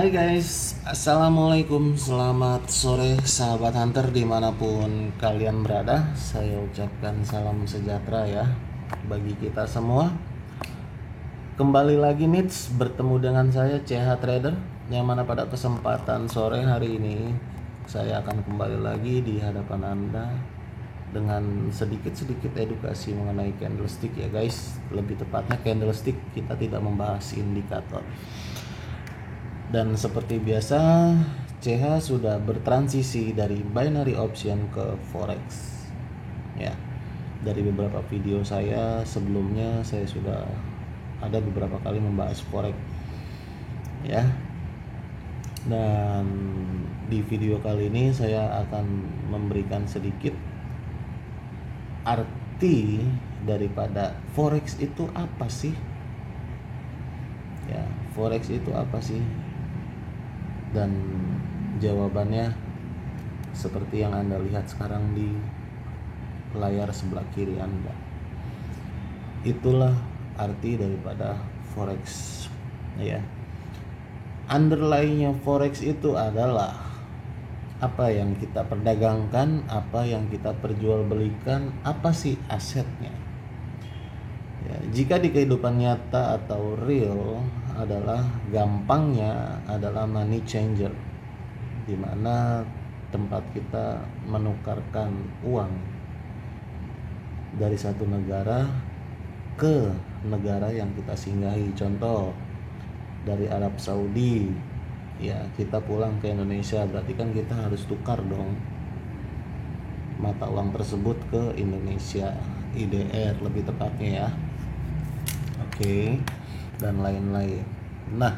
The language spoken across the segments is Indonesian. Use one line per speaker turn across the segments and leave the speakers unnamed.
Hai guys, assalamualaikum, selamat sore sahabat hunter dimanapun kalian berada. Saya ucapkan salam sejahtera ya bagi kita semua. Kembali lagi nih bertemu dengan saya CH Trader, yang mana pada kesempatan sore hari ini saya akan kembali lagi di hadapan Anda dengan sedikit-sedikit edukasi mengenai candlestick ya guys. Lebih tepatnya candlestick, kita tidak membahas indikator. Dan seperti biasa, CH sudah bertransisi dari binary option ke forex. Ya, dari beberapa video saya sebelumnya saya sudah ada beberapa kali membahas forex. Ya. Dan di video kali ini saya akan memberikan sedikit arti daripada forex itu apa sih? Ya, forex itu apa sih? Dan jawabannya seperti yang Anda lihat sekarang di layar sebelah kiri Anda. Itulah arti daripada forex ya. Underlying-nya forex itu adalah apa yang kita perdagangkan, apa yang kita perjualbelikan, apa sih asetnya. Ya, jika di kehidupan nyata atau real adalah gampangnya adalah money changer, di mana tempat kita menukarkan uang dari satu negara ke negara yang kita singgahi. Contoh dari Arab Saudi, ya kita pulang ke Indonesia, berarti kan kita harus tukar dong mata uang tersebut ke Indonesia, IDR lebih tepatnya ya. Oke, dan lain-lain. Nah,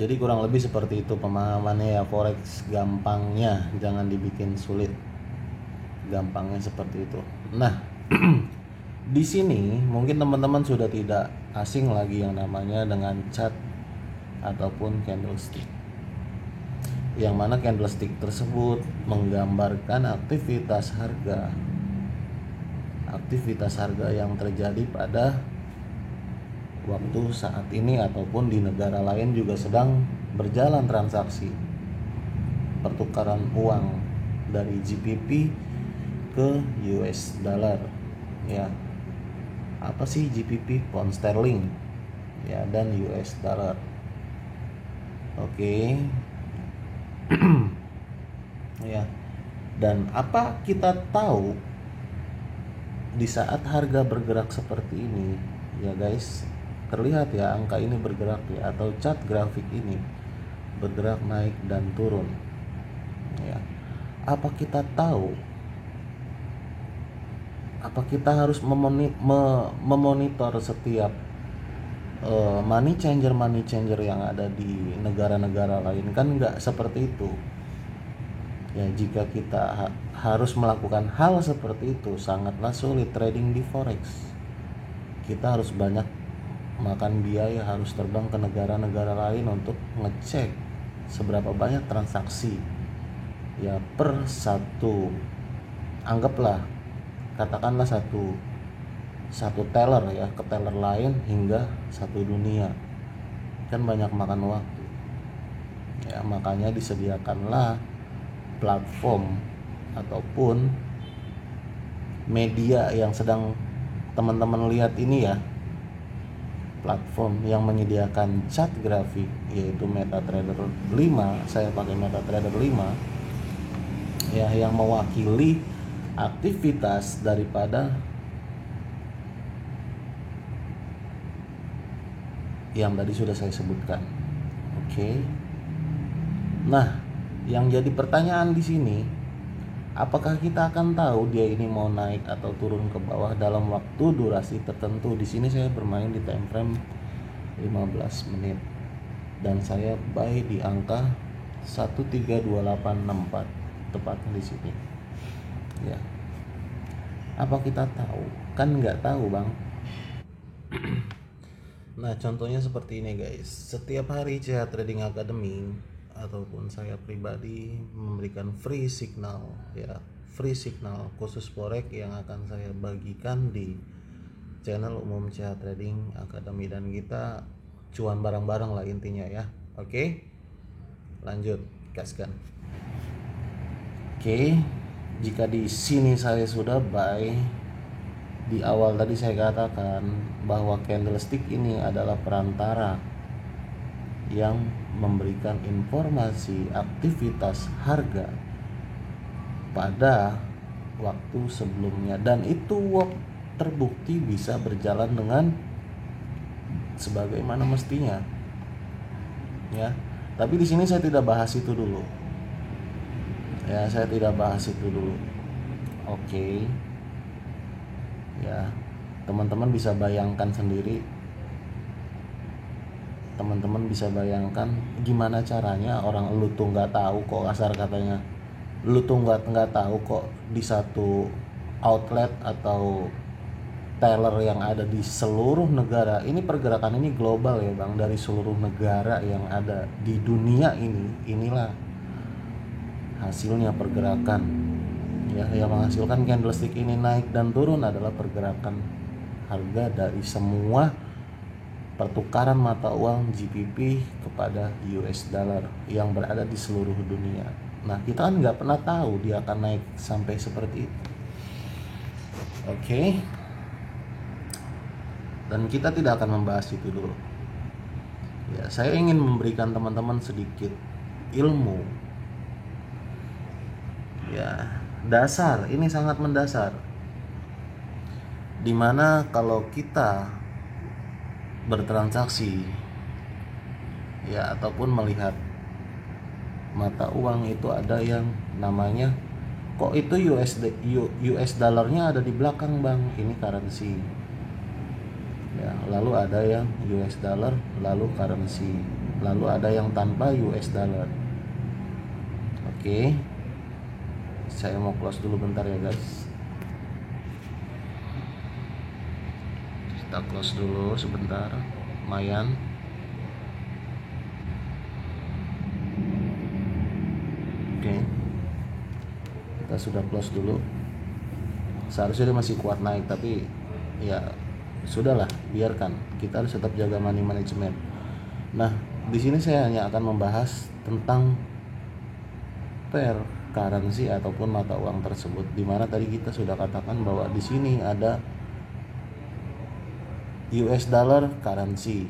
jadi kurang lebih seperti itu pemahamannya ya forex. Gampangnya, jangan dibikin sulit. Gampangnya seperti itu. Nah, di sini mungkin teman-teman sudah tidak asing lagi yang namanya dengan chart ataupun candlestick. Yang mana candlestick tersebut menggambarkan aktivitas harga yang terjadi pada waktu saat ini ataupun di negara lain juga sedang berjalan transaksi pertukaran uang dari GBP ke US dollar ya. Apa sih GBP? Pound sterling ya, dan US dollar. Oke. Ya. Dan apa kita tahu di saat harga bergerak seperti ini ya guys, terlihat ya angka ini bergerak ya, atau chart grafik ini bergerak naik dan turun ya. Apa kita tahu, apa kita harus memonitor setiap money changer yang ada di negara-negara lain? Kan nggak seperti itu ya. Jika kita harus melakukan hal seperti itu, sangatlah sulit trading di forex. Kita harus banyak makan biaya, harus terbang ke negara-negara lain untuk ngecek seberapa banyak transaksi ya per satu, anggaplah katakanlah satu teller ya ke teller lain hingga satu dunia. Kan banyak makan waktu ya, makanya disediakanlah platform ataupun media yang sedang teman-teman lihat ini ya, platform yang menyediakan chart grafik yaitu MetaTrader 5. Saya pakai MetaTrader 5 ya, yang mewakili aktivitas daripada yang tadi sudah saya sebutkan. Oke. Nah, yang jadi pertanyaan di sini, apakah kita akan tahu dia ini mau naik atau turun ke bawah dalam waktu durasi tertentu? Di sini saya bermain di time frame 15 menit dan saya buy di angka 132864 tepatnya di sini. Ya. Apa kita tahu? Kan nggak tahu, Bang. Nah, contohnya seperti ini guys. Setiap hari CH Trading Academy ataupun saya pribadi memberikan free signal ya, free signal khusus forex yang akan saya bagikan di channel umum CH Trading Academy, dan kita cuan bareng-bareng lah intinya ya. Oke, lanjut gaskan. Oke, jika di sini saya sudah buy, di awal tadi saya katakan bahwa candlestick ini adalah perantara yang memberikan informasi aktivitas harga pada waktu sebelumnya, dan itu terbukti bisa berjalan dengan sebagaimana mestinya ya. Tapi di sini saya tidak bahas itu dulu ya, saya tidak bahas itu dulu. Oke ya, teman-teman bisa bayangkan sendiri, teman-teman bisa bayangkan gimana caranya orang lu tuh nggak tahu kok, kasar katanya lu tuh nggak tahu kok di satu outlet atau teller yang ada di seluruh negara ini, pergerakan ini global ya bang, dari seluruh negara yang ada di dunia ini. Inilah hasilnya pergerakan ya, yang menghasilkan candlestick ini naik dan turun adalah pergerakan harga dari semua pertukaran mata uang GBP kepada US dollar yang berada di seluruh dunia. Nah, kita kan nggak pernah tahu dia akan naik sampai seperti itu. Oke. Dan kita tidak akan membahas itu dulu. Ya, saya ingin memberikan teman-teman sedikit ilmu. Ya, dasar, ini sangat mendasar. Dimana kalau kita bertransaksi ya ataupun melihat mata uang itu ada yang namanya, kok itu US dollarnya ada di belakang bang, ini currency ya. Lalu ada yang US dollar lalu currency, lalu ada yang tanpa US dollar. Oke, saya mau close dulu bentar ya guys, kita close dulu sebentar, lumayan. Oke, kita sudah close dulu. Seharusnya dia masih kuat naik, tapi ya sudahlah, biarkan. Kita harus tetap jaga money management. Nah, di sini saya hanya akan membahas tentang pair currency ataupun mata uang tersebut, di mana tadi kita sudah katakan bahwa di sini ada US dollar currency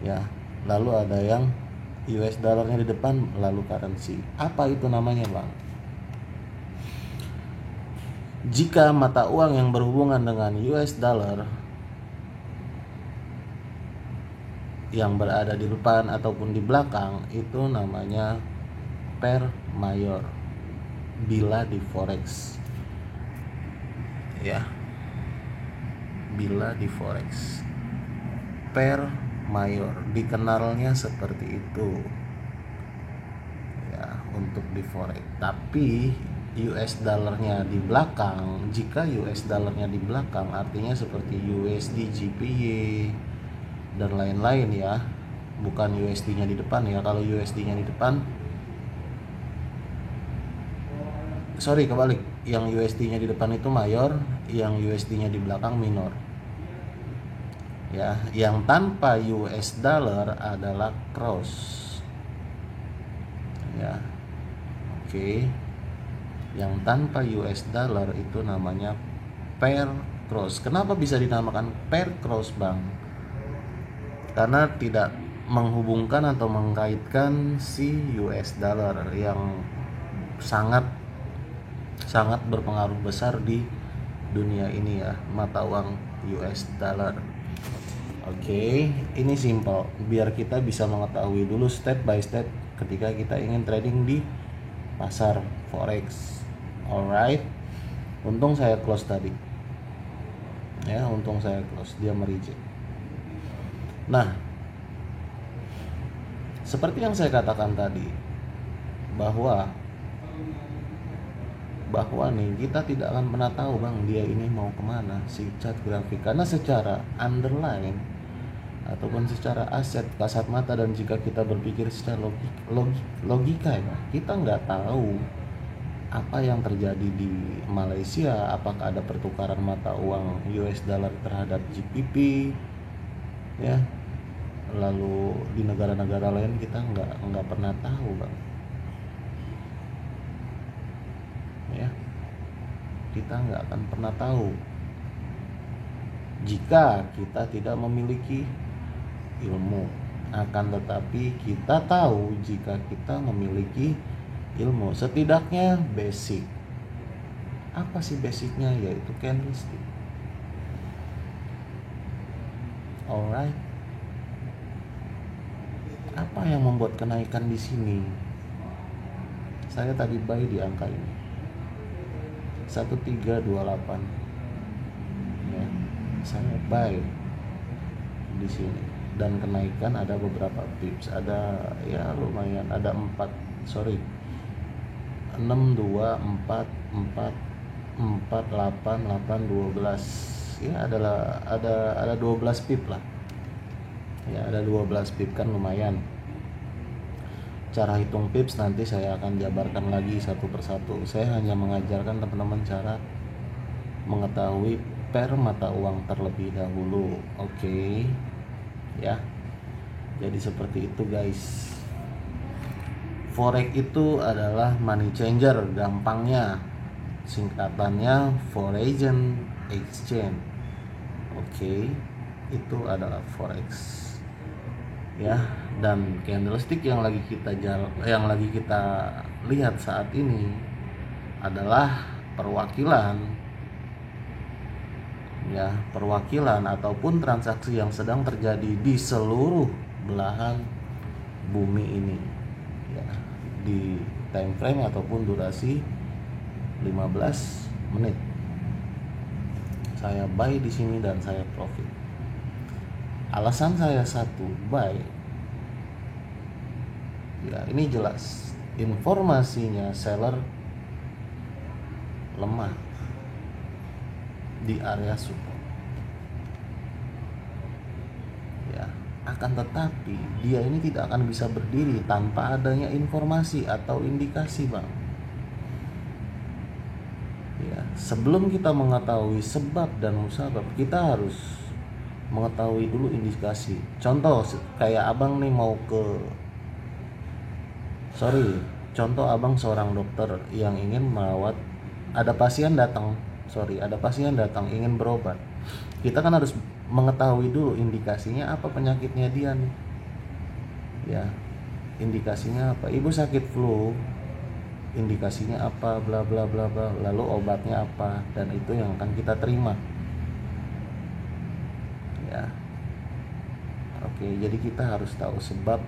ya, lalu ada yang US dollarnya di depan lalu currency. Apa itu namanya bang? Jika mata uang yang berhubungan dengan US dollar yang berada di depan ataupun di belakang itu namanya pair mayor bila di forex ya, bila di forex pair mayor dikenalnya seperti itu ya untuk di forex. Tapi US dollarnya di belakang, jika US dollarnya di belakang artinya seperti USD, GPY dan lain-lain ya, bukan USD-nya di depan ya. Kalau USD-nya di depan, sorry kebalik, yang USD-nya di depan itu mayor, yang USD-nya di belakang minor ya. Yang tanpa US dollar adalah cross ya. Oke, yang tanpa US dollar itu namanya pair cross. Kenapa bisa dinamakan pair cross bang? Karena tidak menghubungkan atau mengkaitkan si US dollar yang sangat berpengaruh besar di dunia ini ya, mata uang US dollar. Oke, ini simple biar kita bisa mengetahui dulu step by step ketika kita ingin trading di pasar forex. Alright, untung saya close tadi ya, untung saya close, dia mereject. Nah, seperti yang saya katakan tadi bahwa nih kita tidak akan pernah tahu bang dia ini mau kemana si chart grafik, karena secara underline ataupun secara aset kasat mata, dan jika kita berpikir secara logika ya, kita nggak tahu apa yang terjadi di Malaysia, apakah ada pertukaran mata uang US dollar terhadap GBP ya. Lalu di negara-negara lain kita nggak pernah tahu, Bang, ya. Kita nggak akan pernah tahu jika kita tidak memiliki ilmu. Akan tetapi kita tahu jika kita memiliki ilmu, setidaknya basic. Apa sih basicnya? Yaitu candlestick. Alright. Apa yang membuat kenaikan di sini? Saya tadi buy di angka ini 1328, ya. Saya buy di sini dan kenaikan ada beberapa pips, ada ya lumayan, ada 6, 2, 4, 4, 8, 12, ya ada 12 pip lah, ya ada 12 pip, kan lumayan. Cara hitung pips nanti saya akan jabarkan lagi satu persatu. Saya hanya mengajarkan teman-teman cara mengetahui per mata uang terlebih dahulu. Oke. Ya. Jadi seperti itu, guys. Forex itu adalah money changer, gampangnya. Singkatannya foreign exchange. Oke. Itu adalah forex. Ya, dan candlestick yang lagi kita lihat saat ini adalah perwakilan ataupun transaksi yang sedang terjadi di seluruh belahan bumi ini, ya, di time frame ataupun durasi 15 menit. Saya buy di sini dan saya profit. Alasan saya satu buy, ya ini jelas informasinya seller lemah di area support, ya. Akan tetapi dia ini tidak akan bisa berdiri tanpa adanya informasi atau indikasi, Bang. Ya, sebelum kita mengetahui sebab dan musabab, kita harus mengetahui dulu indikasi. Contoh kayak abang nih contoh abang seorang dokter yang ingin merawat, ada pasien datang ingin berobat. Kita kan harus mengetahui dulu indikasinya apa, penyakitnya dia nih, ya. Indikasinya apa? Ibu sakit flu, indikasinya apa, bla bla bla bla, lalu obatnya apa, dan itu yang akan kita terima, ya. Oke, jadi kita harus tahu sebab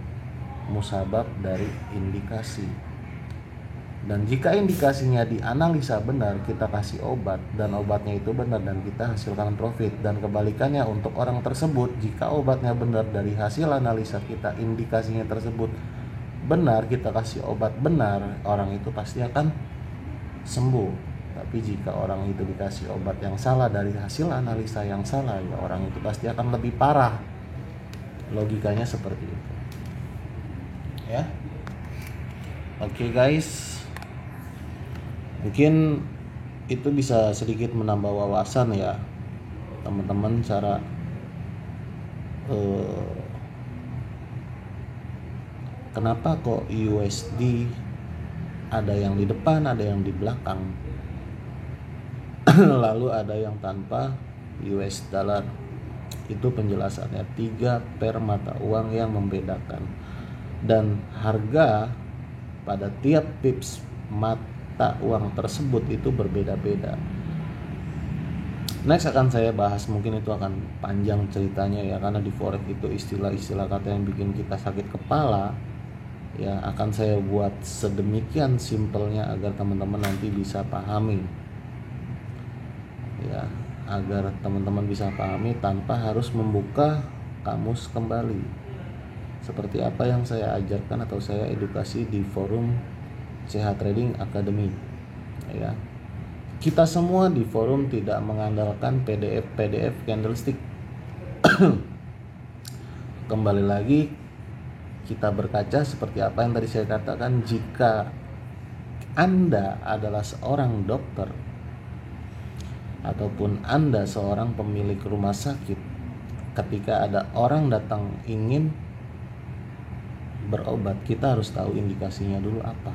musabab dari indikasi. Dan jika indikasinya dianalisa benar, kita kasih obat dan obatnya itu benar dan kita hasilkan profit. Dan kebalikannya untuk orang tersebut, jika obatnya benar dari hasil analisa kita, indikasinya tersebut benar, kita kasih obat benar, orang itu pasti akan sembuh. Tapi jika orang itu dikasih obat yang salah dari hasil analisa yang salah, ya orang itu pasti akan lebih parah. Logikanya seperti itu, ya. Oke, guys, mungkin itu bisa sedikit menambah wawasan, ya, teman-teman, cara kenapa kok USD ada yang di depan, ada yang di belakang, lalu ada yang tanpa US dollar. Itu penjelasannya, 3 per mata uang yang membedakan, dan harga pada tiap pips mata uang tersebut itu berbeda-beda. Next akan saya bahas, mungkin itu akan panjang ceritanya, ya, karena di forex itu istilah-istilah kata yang bikin kita sakit kepala, ya. Akan saya buat sedemikian simpelnya agar teman-teman nanti bisa pahami, ya, agar teman-teman bisa pahami tanpa harus membuka kamus kembali, seperti apa yang saya ajarkan atau saya edukasi di forum CH Trading Academy, ya. Kita semua di forum tidak mengandalkan PDF candlestick. Kembali lagi kita berkaca seperti apa yang tadi saya katakan, jika Anda adalah seorang dokter ataupun Anda seorang pemilik rumah sakit, ketika ada orang datang ingin berobat, kita harus tahu indikasinya dulu apa,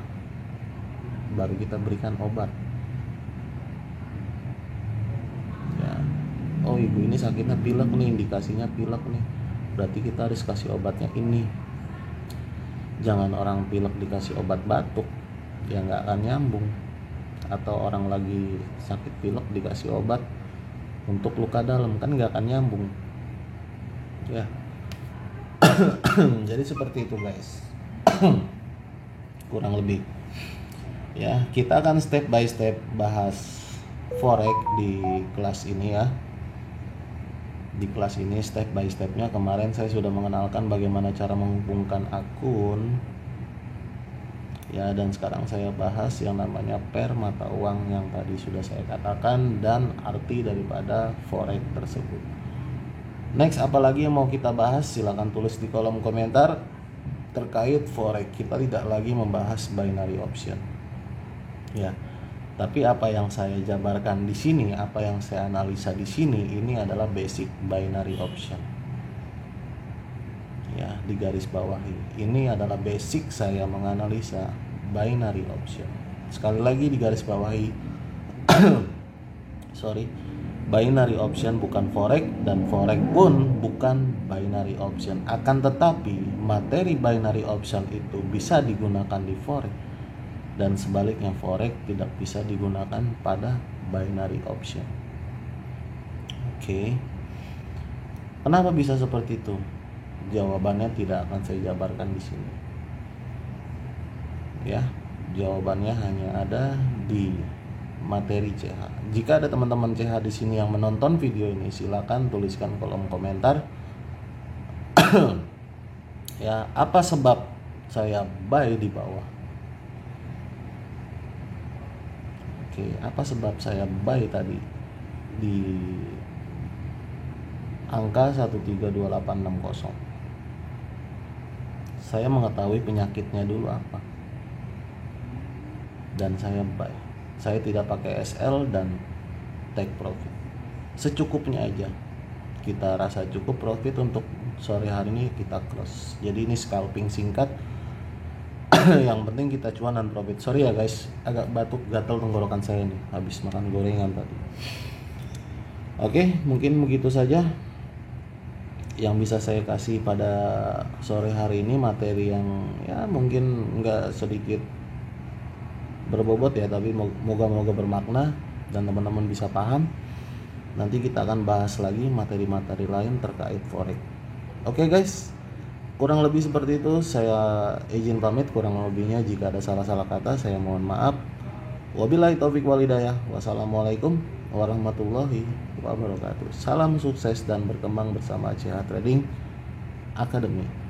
baru kita berikan obat ya. Oh, ibu ini sakitnya pilek nih, indikasinya pilek nih, berarti kita harus kasih obatnya ini. Jangan orang pilek dikasih obat batuk, ya nggak akan nyambung. Atau orang lagi sakit pilek dikasih obat untuk luka dalam, kan nggak akan nyambung ya. Jadi seperti itu guys. Kurang lebih ya, kita akan step by step bahas forex di kelas ini ya. Di kelas ini step by stepnya, kemarin saya sudah mengenalkan bagaimana cara menghubungkan akun ya, dan sekarang saya bahas yang namanya pair mata uang yang tadi sudah saya katakan dan arti daripada forex tersebut. Next, apalagi yang mau kita bahas, silahkan tulis di kolom komentar terkait forex. Kita tidak lagi membahas binary option ya, tapi apa yang saya jabarkan di sini, apa yang saya analisa di sini, ini adalah basic binary option ya, di garis bawahi. Ini adalah basic saya menganalisa binary option. Sekali lagi di garis bawahi. Binary option bukan forex, dan forex pun bukan binary option. Akan tetapi materi binary option itu bisa digunakan di forex, dan sebaliknya forex tidak bisa digunakan pada binary option. Oke. Kenapa bisa seperti itu? Jawabannya tidak akan saya jabarkan di sini. Ya, jawabannya hanya ada di materi CH. Jika ada teman-teman CH di sini yang menonton video ini, silakan tuliskan kolom komentar. Ya, apa sebab saya buy di bawah? Oke, apa sebab saya buy tadi di angka 132860? Saya mengetahui penyakitnya dulu apa, dan saya buy. Saya tidak pakai SL dan take profit, secukupnya aja. Kita rasa cukup profit untuk sore hari ini, kita close. Jadi ini scalping singkat. Yang penting kita cuan dan profit. Sorry ya guys, agak batuk, gatal tenggorokan saya nih habis makan gorengan tadi. Oke, mungkin begitu saja yang bisa saya kasih pada sore hari ini. Materi yang ya mungkin nggak sedikit berbobot ya, tapi moga-moga bermakna dan teman-teman bisa paham. Nanti kita akan bahas lagi materi-materi lain terkait forex. Oke guys, kurang lebih seperti itu. Saya izin pamit, kurang lebihnya jika ada salah-salah kata saya mohon maaf. Wabillahi taufik wal hidayah. Wassalamualaikum warahmatullahi wabarakatuh. Salam sukses dan berkembang bersama CH Trading Academy.